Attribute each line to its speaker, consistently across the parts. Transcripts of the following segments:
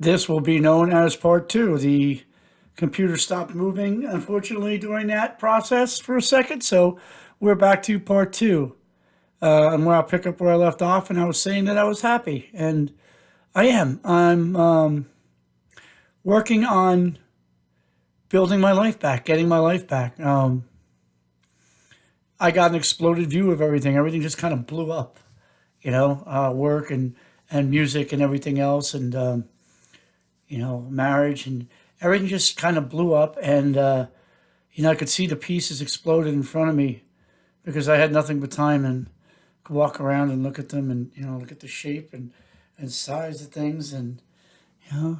Speaker 1: This will be known as part two. The computer stopped moving, unfortunately, during that process for a second. So we're back to part two. And where I'll pick up where I left off. And I was saying that I was happy. And I am. I'm working on building my life back, getting my life back. I got an exploded view of everything. Everything just kind of blew up, work and music and everything else. And, marriage and everything just kind of blew up. And, I could see the pieces exploded in front of me because I had nothing but time and could walk around and look at them and, look at the shape and size of things. And, you know,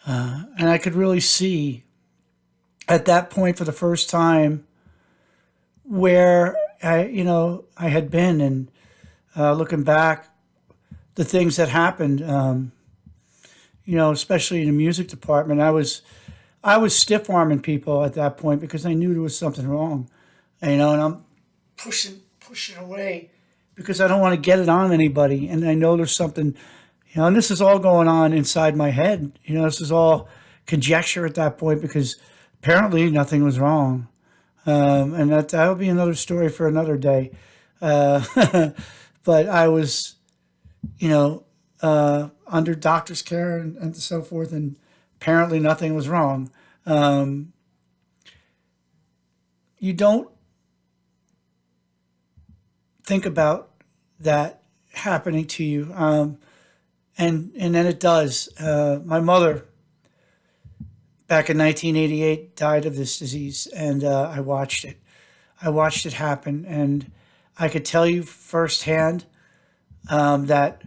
Speaker 1: and I could really see at that point for the first time where I had been and looking back, the things that happened, especially in the music department, I was stiff arming people at that point because I knew there was something wrong, and I'm pushing away because I don't want to get it on anybody, and I know there's something, and this is all going on inside my head. This is all conjecture at that point because apparently nothing was wrong, and that'll be another story for another day. Uh, but I was, under doctor's care and so forth, and apparently nothing was wrong. Um, you don't think about that happening to you, and then it does. My mother, back in 1988, died of this disease, and I watched it. I watched it happen, and I could tell you firsthand that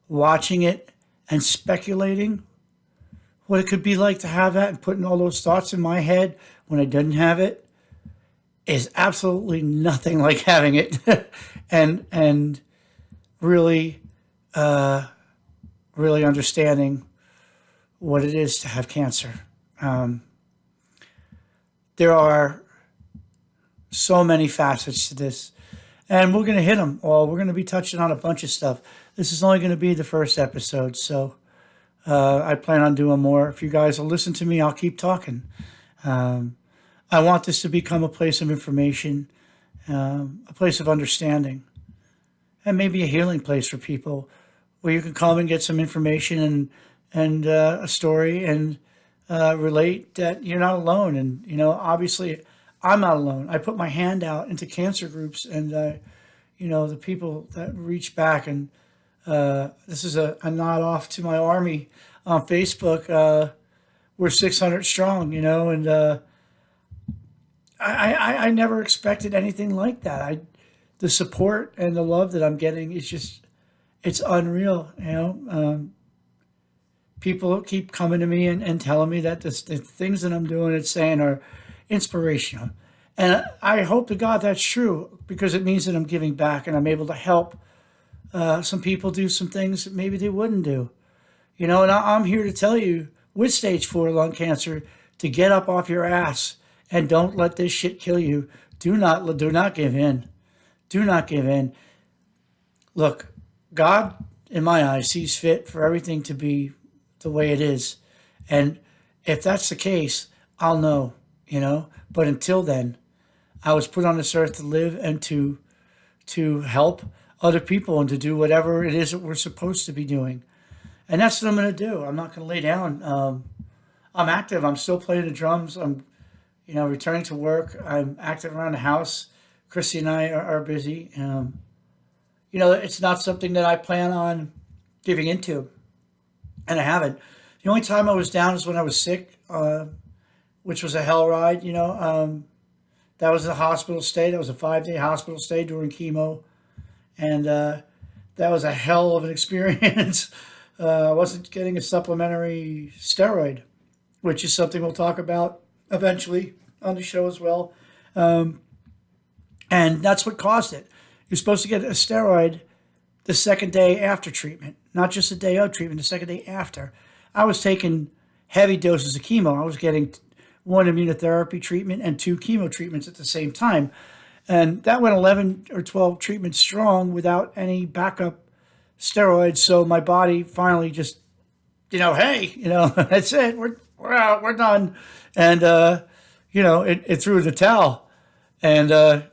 Speaker 1: watching it and speculating what it could be like to have that and putting all those thoughts in my head when I didn't have it is absolutely nothing like having it, and really, really understanding what it is to have cancer. Um, there are so many facets to this, and we're going to hit them all. We're going to be touching on a bunch of stuff. This is only going to be the first episode, so I plan on doing more. If you guys will listen to me, I'll keep talking. Um, I want this to become a place of information, a place of understanding, and maybe a healing place for people where you can come and get some information and a story and relate that you're not alone. And obviously, I'm not alone. I put my hand out into cancer groups, and the people that reach back, and this is a nod off to my army on Facebook. We're 600 strong, and I never expected anything like that. The support and the love that I'm getting is just, it's unreal. People keep coming to me and telling me that the things that I'm doing and saying are inspirational. And I hope to God that's true because it means that I'm giving back and I'm able to help some people do some things that maybe they wouldn't do. And I'm here to tell you with stage 4 lung cancer to get up off your ass and don't let this shit kill you. Do not give in. Do not give in. Look, God, in my eyes, sees fit for everything to be the way it is. And if that's the case, I'll know. But until then, I was put on this earth to live and to help other people and to do whatever it is that we're supposed to be doing. And that's what I'm going to do. I'm not going to lay down. I'm active. I'm still playing the drums. I'm, returning to work. I'm active around the house. Chrissy and I are busy. It's not something that I plan on giving into, and I haven't. The only time I was down is when I was sick, which was a hell ride. That was a hospital stay. That was a 5-day hospital stay during chemo, and that was a hell of an experience. I wasn't getting a supplementary steroid, which is something we'll talk about eventually on the show as well. And that's what caused it. You're supposed to get a steroid the second day after treatment, not just the day of treatment, the second day after. I was taking heavy doses of chemo. I was getting 1 immunotherapy treatment and 2 chemo treatments at the same time. And that went 11 or 12 treatments strong without any backup steroids. So my body finally just hey, that's it. We're out. We're done. And it threw the towel. And I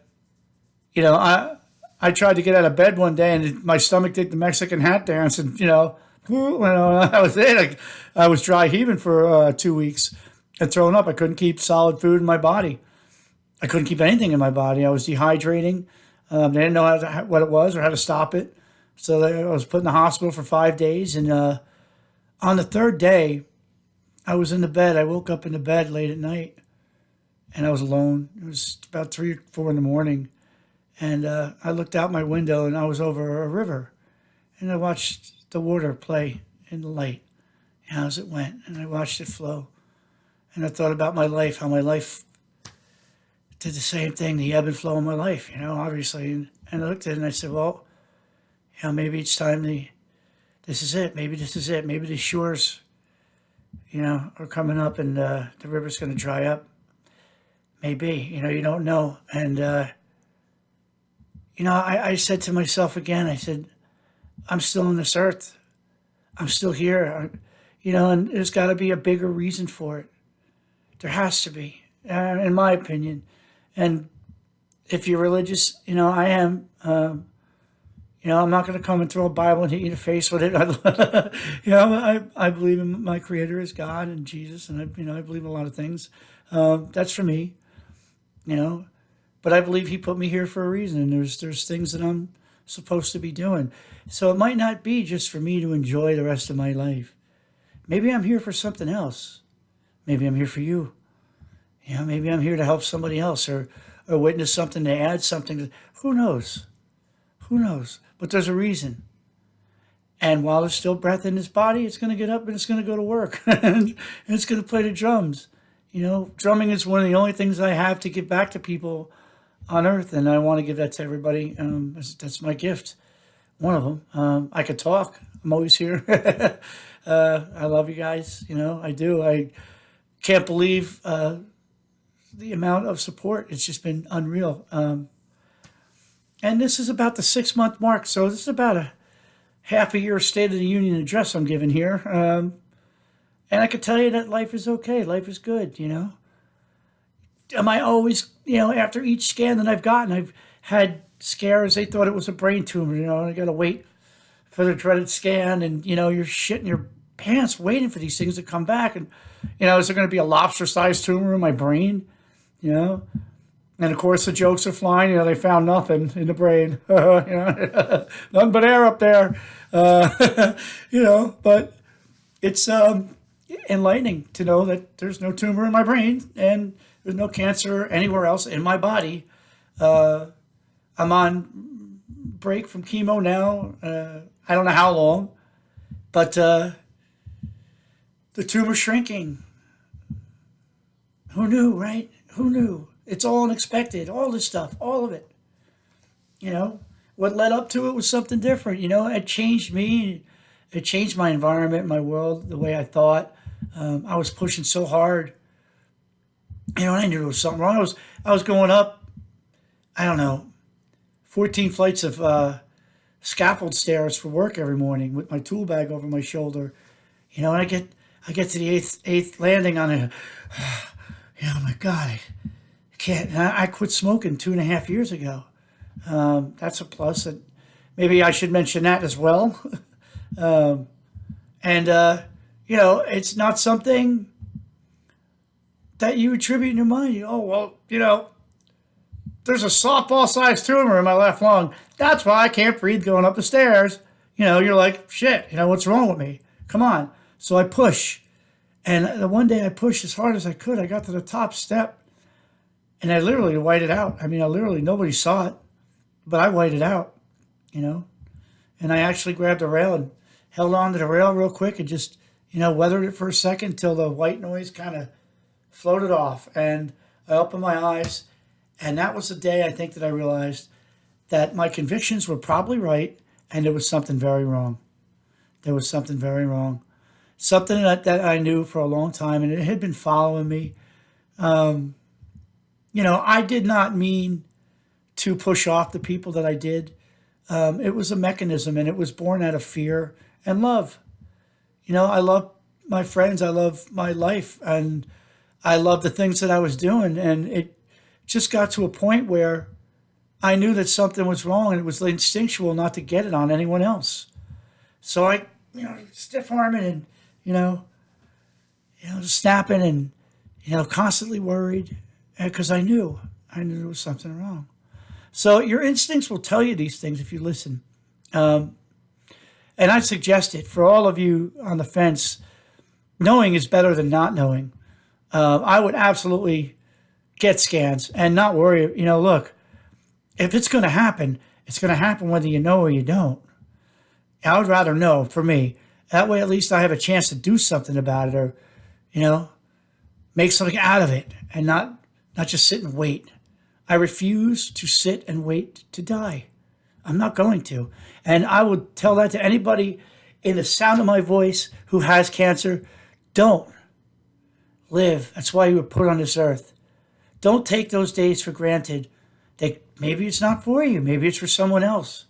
Speaker 1: tried to get out of bed one day, and my stomach did the Mexican hat dance, and that was it. I was dry heaving for 2 weeks and throwing up. I couldn't keep solid food in my body. I couldn't keep anything in my body. I was dehydrating. They didn't know what it was or how to stop it. So I was put in the hospital for 5 days. And on the third day, I was in the bed. I woke up in the bed late at night, and I was alone. It was about 3 or 4 in the morning. And I looked out my window, and I was over a river. And I watched the water play in the light as it went. And I watched it flow. And I thought about my life, how my life did the same thing, the ebb and flow of my life, obviously. And I looked at it and I said, well, maybe it's time this is it. Maybe this is it. Maybe the shores, are coming up, and the river's going to dry up. Maybe, you don't know. And, I said to myself again, I said, I'm still on this earth. I'm still here, and there's got to be a bigger reason for it. There has to be, in my opinion. And if you're religious, I am. I'm not going to come and throw a Bible and hit you in the face with it. I believe in my Creator is God and Jesus, and I believe in a lot of things. That's for me, But I believe He put me here for a reason, and there's things that I'm supposed to be doing. So it might not be just for me to enjoy the rest of my life. Maybe I'm here for something else. Maybe I'm here for you. Maybe I'm here to help somebody else or witness something, to add something. Who knows? Who knows? But there's a reason. And while there's still breath in this body, it's going to get up and it's going to go to work. And it's going to play the drums. Drumming is one of the only things I have to give back to people on earth. And I want to give that to everybody. That's my gift. One of them. I could talk. I'm always here. I love you guys. I do. I can't believe the amount of support. It's just been unreal. And this is about the 6-month mark. So this is about a half a year State of the Union address I'm giving here. And I can tell you that life is okay. Life is good, Am I always, after each scan that I've gotten, I've had scares. They thought it was a brain tumor, and I got to wait for the dreaded scan. And, you're shitting your pants waiting for these things to come back. And, is there going to be a lobster-sized tumor in my brain? And of course the jokes are flying. They found nothing in the brain. Nothing but air up there. But it's enlightening to know that there's no tumor in my brain and there's no cancer anywhere else in my body. I'm on break from chemo now. I don't know how long, but the tumor's shrinking. Who knew, right? Who knew? It's all unexpected, all this stuff, all of it. What led up to it was something different. It changed me. It changed my environment, my world, the way I thought. I was pushing so hard. And I knew there was something wrong. I was going up, 14 flights of scaffold stairs for work every morning with my tool bag over my shoulder. And I get to the eighth landing on it. Oh my God, I can't. I quit smoking 2.5 years ago. That's a plus. And maybe I should mention that as well. It's not something that you attribute in your mind. There's a softball-sized tumor in my left lung. That's why I can't breathe going up the stairs. You're like, shit, what's wrong with me? Come on. So I push. And the one day I pushed as hard as I could. I got to the top step. And I literally whited out. Nobody saw it. But I whited out, And I actually grabbed the rail and held on to the rail real quick and just, weathered it for a second till the white noise kind of floated off. And I opened my eyes. And that was the day I think that I realized that my convictions were probably right and there was something very wrong. There was something very wrong. Something that I knew for a long time, and it had been following me. I did not mean to push off the people that I did. It was a mechanism, and it was born out of fear and love. I love my friends, I love my life, and I love the things that I was doing. And it just got to a point where I knew that something was wrong, and it was instinctual not to get it on anyone else. So I, stiff arming and, you know, snapping and, constantly worried because I knew there was something wrong. So your instincts will tell you these things if you listen. And I suggest it for all of you on the fence. Knowing is better than not knowing. I would absolutely get scans and not worry. Look, if it's going to happen, it's going to happen whether you know or you don't. I would rather know for me. That way, at least I have a chance to do something about it, or, make something out of it, and not just sit and wait. I refuse to sit and wait to die. I'm not going to. And I would tell that to anybody in the sound of my voice who has cancer. Don't live. That's why you were put on this earth. Don't take those days for granted. Maybe it's not for you. Maybe it's for someone else.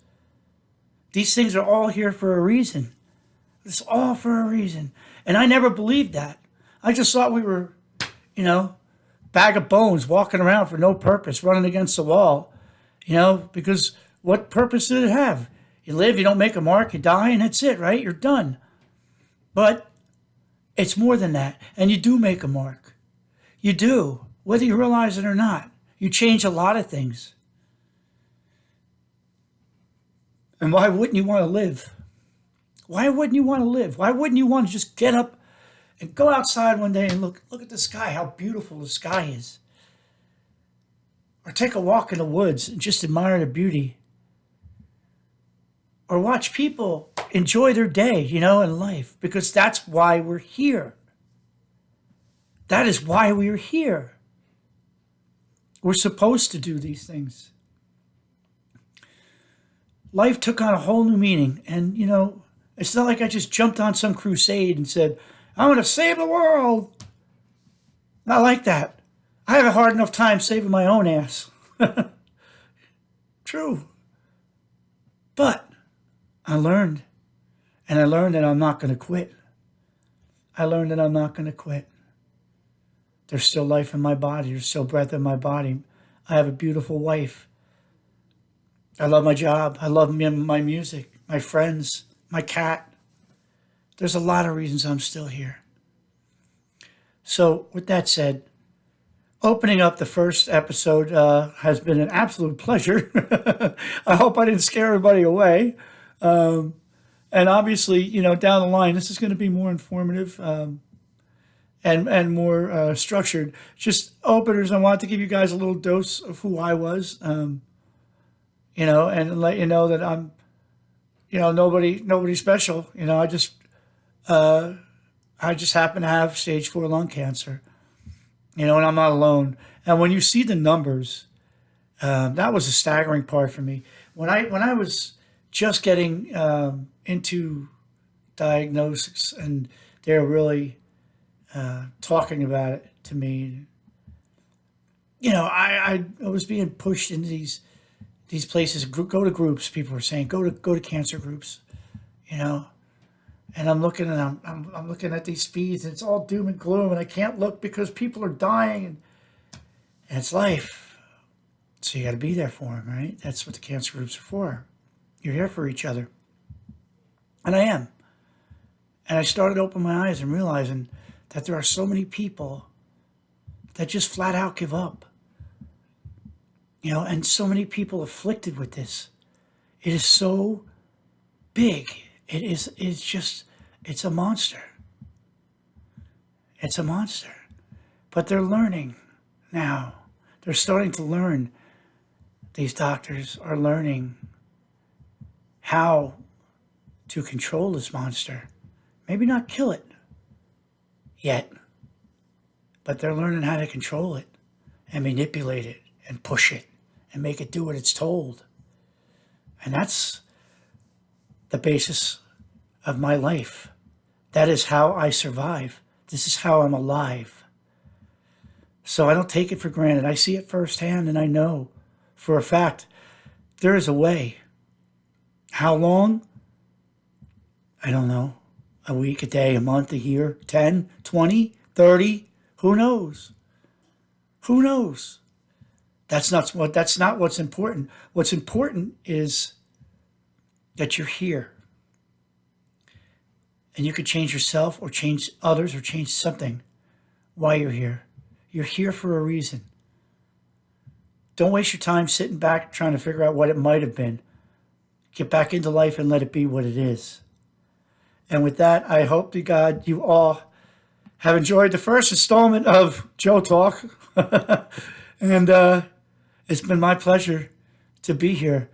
Speaker 1: These things are all here for a reason. It's all for a reason. And I never believed that. I just thought we were, bag of bones walking around for no purpose, running against the wall, because what purpose did it have? You live, you don't make a mark, you die, and that's it, right? You're done. But it's more than that. And you do make a mark. You do, whether you realize it or not. You change a lot of things. And why wouldn't you want to live? Why wouldn't you want to live? Why wouldn't you want to just get up and go outside one day and look at the sky, how beautiful the sky is? Or take a walk in the woods and just admire the beauty. Or watch people enjoy their day, in life, because that's why we're here. That is why we're here. We're supposed to do these things. Life took on a whole new meaning. And, it's not like I just jumped on some crusade and said, I'm going to save the world. Not like that. I have a hard enough time saving my own ass. True. But I learned. And I learned that I'm not going to quit. I learned that I'm not going to quit. There's still life in my body. There's still breath in my body. I have a beautiful wife. I love my job. I love my music, my friends, my cat. There's a lot of reasons I'm still here. So with that said, opening up the first episode has been an absolute pleasure. I hope I didn't scare everybody away. And obviously, down the line, this is going to be more informative and more structured. Just openers, I wanted to give you guys a little dose of who I was. And let you know that I'm, nobody special. I just happen to have stage 4 lung cancer, and I'm not alone. And when you see the numbers, that was a staggering part for me. When I was just getting into diagnosis, and they were really talking about it to me, I was being pushed into these places. Go to groups. People were saying go to cancer groups, And I'm looking I'm looking at these feeds, and it's all doom and gloom, and I can't look because people are dying, and it's life. So you got to be there for them, right? That's what the cancer groups are for. You're here for each other, and I am. And I started opening my eyes and realizing that there are so many people that just flat out give up. And so many people afflicted with this. It is so big. It's a monster. It's a monster. But they're learning now. They're starting to learn. These doctors are learning how to control this monster. Maybe not kill it yet, but they're learning how to control it and manipulate it and push it and make it do what it's told. And that's the basis of my life. That is how I survive. This is how I'm alive. So I don't take it for granted. I see it firsthand, and I know for a fact there is a way. How long? I don't know. a week, a day, a month, a year, 10, 20, 30, who knows? Who knows? That's not what's important. What's important is that you're here. And you could change yourself or change others or change something while you're here. You're here for a reason. Don't waste your time sitting back trying to figure out what it might have been. Get back into life and let it be what it is. And with that, I hope to God you all have enjoyed the first installment of Joe Talk. And it's been my pleasure to be here.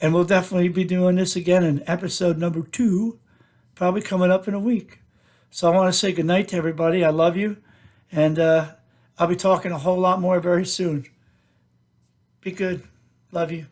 Speaker 1: And we'll definitely be doing this again in episode number 2, probably coming up in a week. So I want to say goodnight to everybody. I love you. And I'll be talking a whole lot more very soon. Be good. Love you.